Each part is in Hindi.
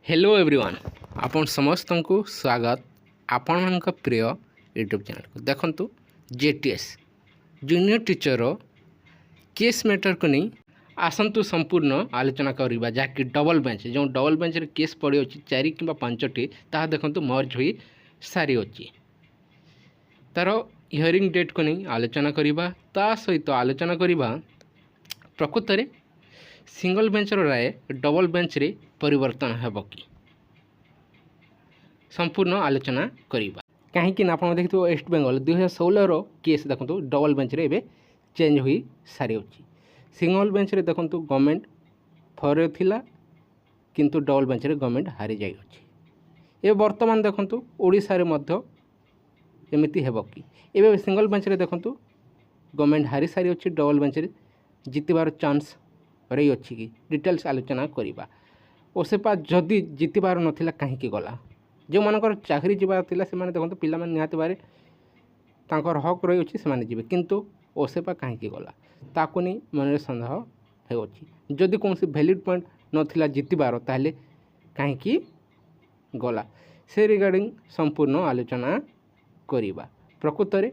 हेलो एवरीवन आपण समस्त को स्वागत आपण मान प्रिय यूट्यूब चैनल को देखंतु JTS junior teacher case matter को नहीं आसंतु संपूर्ण आलोचना करवा जहाँकि डबल बेंच जो डबल बेंच रे केस पड़ी अच्छी 4 कि 5टी ताहा देखंतु मर्ज हो सारी अच्छी तार हियरिंग डेट को नहीं आलोचना करवा ता सहित आलोचना करवा प्रकृत में सिंगल बेंचर राय डबल बेंच रे परिवर्तन हेब कि संपूर्ण आलोचना करवा कहीं आप देखते वेस्ट बेंगल 2016 केस देखो डबल बेंच रे चेंज हो सारी अच्छी सिंगल बेंच रे देखो गवर्नमेंट फरे थिला किंतु डबल बेंच रे गवर्नमेंट हारी जाई अछि ए वर्तमान देखो ओडिसा रे मध्य एमिति हेब कि एबे सिंगल बेंच रे देखो गवर्नमेंट हारी सारी अच्छी डबल बेंच रे जितबार चांस रही अच्छी कि डिटेल्स आलोचना करवा ओसेपा जदि जितबार नथिला कहीं गला जो मानकर चाकरी जीवार थिला से माने देखो पिला माने निहाती बारे तांकर हक रही अच्छी से जीवे किंतु ओसेपा कहीं गला ताको नहीं मन सन्देह है अच्छी जदि कौन वैलिड पॉइंट नथिला जितबार ताहले कहीं गला से रिगार्डिंग संपूर्ण आलोचना करवा प्रकृत में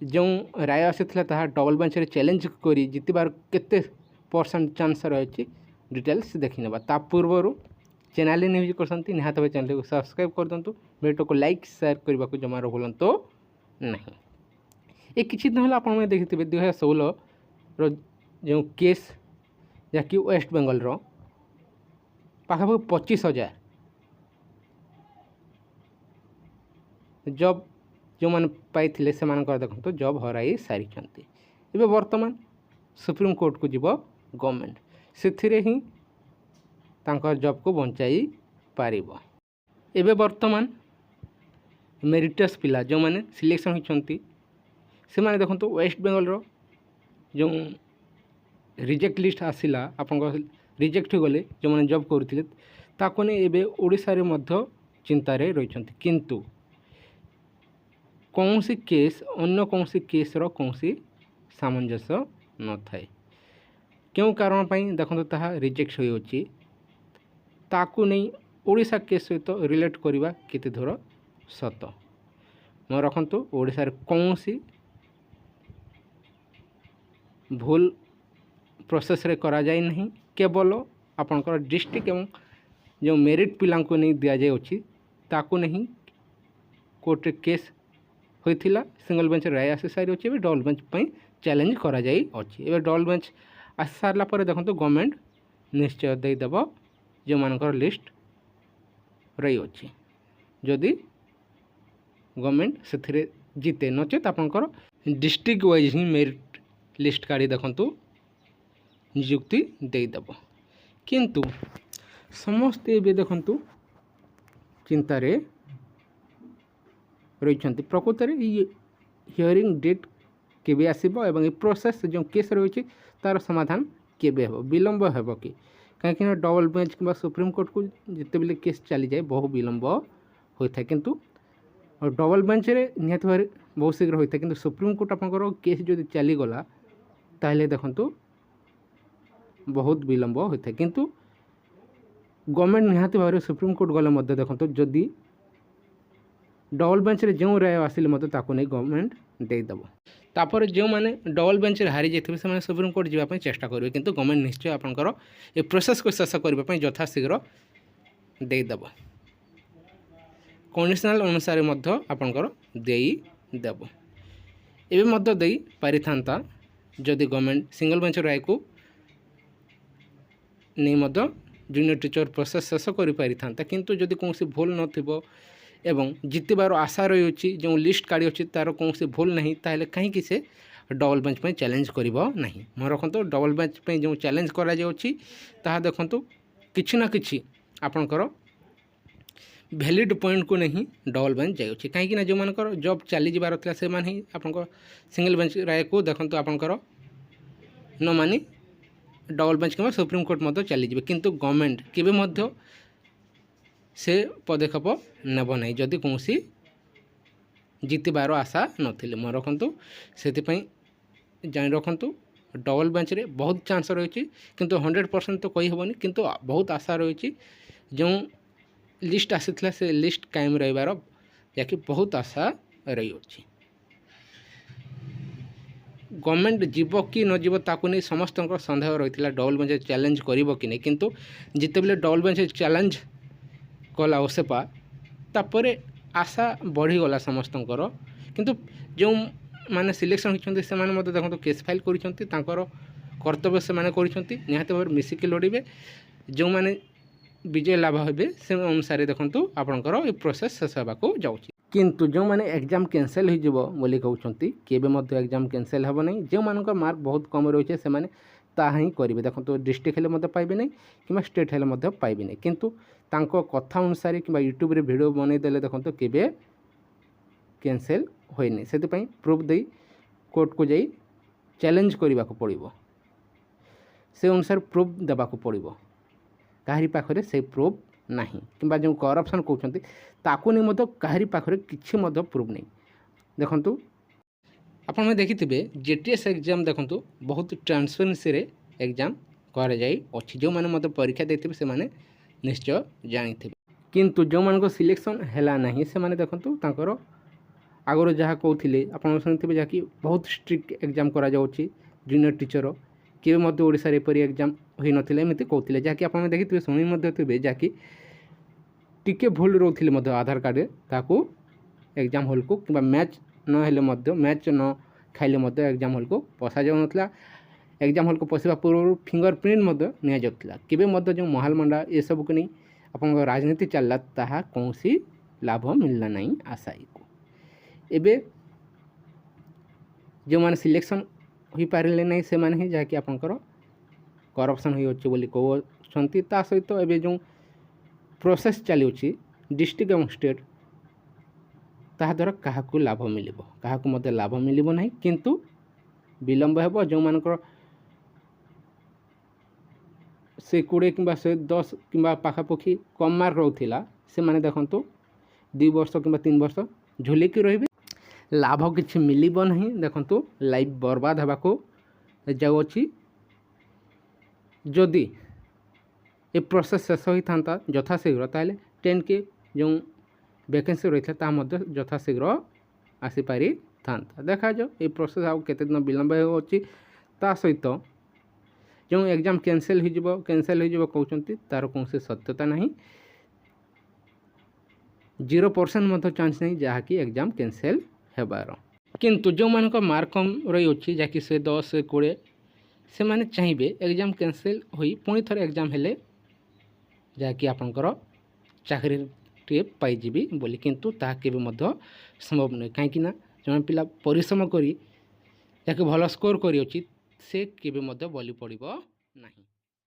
जो राय आसीथिला ताहा डबल बेंच रे चैलेंज करी जितबार केते % चांस रही डिटेल्स देखी नेबा ता पूर्व चैनल न्यूज करसंती निहात भाई चैनल को सब्सक्राइब कर दंतु वीडियो को लाइक शेयर करने को जमा भूलु तो नहीं ये किछि दिन होला आपण देखिथिबे 2016 रो जो केस जाकि वेस्ट बेंगल रो पाखापाखि 25,000 जॉब जो मैंने पाई से देखो जॉब हराई सारी एवं वर्तमान सुप्रीम कोर्ट को जीव गवर्नमेंट से ही जॉब को बंचाई पारिबो एबे वर्तमान मेरिटस पिला जो मैंने सिलेक्शन होती से माने देखो वेस्ट बेंगल रो जो रिजेक्ट लिस्ट आसिला आपन रिजेक्ट हो गले जो मैंने जॉब करथिले ताको ने एबे ओडिसा रे मध्य चिंता रे रहिछंती किंतु कौन सी केस अन्य कौन सी केस रो कौन सी सामंजस्य न थाए क्यों कारण पाई देखो ताहा रिजेक्ट हो अछि ताकू नहीं ओडिशा केस सहित रिलेट करवा केते धर सत मैं रखु ओडिशा रे कौन सी भूल प्रोसेस रे करा जाय नहीं केवल आपनकर डिस्ट्रिक्ट एवं जो मेरिट पिला को नहीं दिया जाय अछि ताकू नहीं कोर्ट केस होइथिला सिंगल बेंच राय आसी सारी अच्छी डबल बेंच पर चैलेंज करा जाई अछि एबे डबल बेंच आसी सारला पर देखो गवर्नमेंट निश्चय दे देबो जो मानकर लिस्ट रही अच्छी जदि गवर्नमेंट से जीते नचेत आपंकर डिस्ट्रिक्ट वाइज ही मेरिट लिस्ट काढ़ी देखु नियुक्ति देदेव किंतु समस्ते भी देखु चिंतार रही प्रकृत में हियरिंग डेट केबे आसीबो एवं ये प्रोसेस जो केस रही तार समाधान केबे हो विलंब हेब कि कहीं डबल बेंच कि सुप्रीम कोर्ट को जिते बेले केस चली जाए बहु विलंब होता है किंतु डबल बेंच रे निहत भाव बहुत शीघ्र होता है किंतु सुप्रीम कोर्ट आपंकर केस जो चलीगला ताहले देखंतु बहुत विलंब होता है किंतु गवर्नमेंट निहत भाव सुप्रीम कोर्ट गले मध्य देखंतु जदि डबल बेंच रे जो राय आसिले मत ताको नहीं गवर्नमेंट देदेव तापर जो मैंने डबल बेंच रे हारी जाते से सुप्रीम कोर्ट जावाई चेष्टा करेंगे किंतु गवर्नमेंट निश्चय आपंकर ये प्रोसेस को शेष करने यथाशीघ्र देदेव कंडीशनल अनुसार आपंकर देदेव एवं दे पारि था जदि गवर्नमेंट सिंगल बेंच राय को नहीं जूनियर टीचर प्रोसेस शेष कर पारि था किंतु जदि कौन भूल न एवं जितबार आशा रही अच्छी जो लिस्ट काढ़ी अच्छी तार कौन भूल नहीं ताहले कहीं से डबल बेंच पे चैलेंज करिबो नहीं मैं रखु डबल बेंच पे जो चैलेंज करा जाउछि ताहा देखंतु किछि ना किछि आपनकर वैलिड पॉइंट को नहीं डबल बेंच जाउछि कहीं ना जो मानकर जॉब चली जिबार थला से मान ही आपनकर सिंगल बेंच राय को देखंतु आपनकर न मानी डबल बेंच के सुप्रीम कोर्ट मध्य चली जिबे किंतु गवर्नमेंट केबे मध्य से पदक्षेप नेब नहीं जदि कौन जितबार आशा नी मैं रखु से जान रखु डबल बेंच रे बहुत चांस रही किंतु 100% तो कही हेनी किंतु बहुत आशा रही जो लिस्ट आसीथिला से लिस्ट कायम रहिबार जहाँकि बहुत आशा रही अछि गवर्नमेंट जीव कि न जीव ताकू नहीं समस्त सन्देह रही है डबल बेंच चैलेंज करिवो कि नहीं किंतु जितेबले डबल बेंच चैलेंज कला ओसेपा तापर आशा बढ़ीगला समस्तଙ୍କର किंतु जो माने सिलेक्शन होती से देखो केस फाइल कर कर्तव्य से निहाती भाव मिसिकी लड़े जो मैंने विजय लाभ हे से अनुसार देखो आपणकर ये प्रोसेस शेष होगा जाऊँगी किंतु जो मैंने एग्जाम कैंसल हो कहते केबे एग्जाम कैंसल हे नहीं जो मान मार्क बहुत कम रही है ही करेंगे देखो डिस्ट्रिक्ट हेल्ले पाइबे नहीं कि स्टेट हेल्ले पाइबे नहीं किंतु तांको कथा अनुसार कि यूट्यूब रे वीडियो बनईदे देखो केबे कैंसल होनी से प्रूफ दे कोर्ट को जाई चैलेंज करने को पड़ो से अनुसार प्रूफ देवाक पड़ो कहारी पाखरे से प्रूफ नहीं कि जो करप्शन कहते ताकू नहीं कहारी पाखरे किसी प्रूफ नहीं देखंतु आपण देखिथे जेटीएस एग्जाम देखंतु बहुत ट्रांसपेरेंसी रे एग्जाम कर जाई अछि जो माने परीक्षा देथिबे से माने निश्चय जानी किंतु जो मान सिलेक्शन हैला नहीं से माने देखंतु तांकर आगर जहाँ कहते आप शुणुवे जहाँकि बहुत स्ट्रिक्ट एग्जाम करा जाउछि जूनियर टीचर केवे मध्य ओडिशा रे एपरी एग्जाम होई नथिले एमिति कहते जहाँकि आप देखिथे शुणी थे जहाँकि टिके भूल रोथिले मध्य आधार कार्ड ताकू एग्जाम हॉल को कि मैच न हेले मध्य मैच न खाइले मध्य एग्जाम हॉल को पशा जाउ नथिला एग्जाम हॉल को पशिबा पूर्व फिंगरप्रिंट मध्य निया जाउथिला केबे मध्य जो महाल मंडा ए सब को नहीं आपन राजनीति चलला ताहा कौनसी लाभ मिलला नहीं आशायी को एबे जो माने सिलेक्शन हो पारे नहीं से माने ही जहाँकि आपंकर करप्शन होती बोली कहते ता सहित एबे जो प्रोसेस चली डिस्ट्रिक्ट और स्टेट ता द्वारा क्या लाभ मिल क्या लाभ मिल ना किंतु विलंब हो जो मानकर से 20 कि 10 कि पाखापाखि कम मार्क रोला से माने देखंतु 2 वर्ष कि 3 वर्ष झुलिकी रही लाभ किसी मिलिब नहीं देखंतु लाइफ बर्बाद होगा को जाऊँगी जदि ये प्रोसेस शेष होता था यथाशीघ्र ताले 10 के जो वैकेंसी रही है यथाशीघ्र आसीपारी था देखा जाओ ये प्रोसेस आउ केते दिन विलंब होची ता सहित जो एग्जाम कैंसल हो कहते तार कौन सत्यता नहीं 0% चांस नहीं जहाँकि एग्जाम कैंसल हेबार किंतु जो मान मार्क कम रही अच्छी जहाँकि से 10 से 20 से माने चाहिए एग्जाम कैंसल होई पुणी थोड़े एग्जाम हेले जहाँकि आपंकर चाकरी टे पाइबी बोली किंतु ताहा केबे मध्य संभव नहीं कहीं जो पिला परिश्रम करी जहाँकि भल स्कोर करी से केबे मध्य बलि पड़िबो नहीं।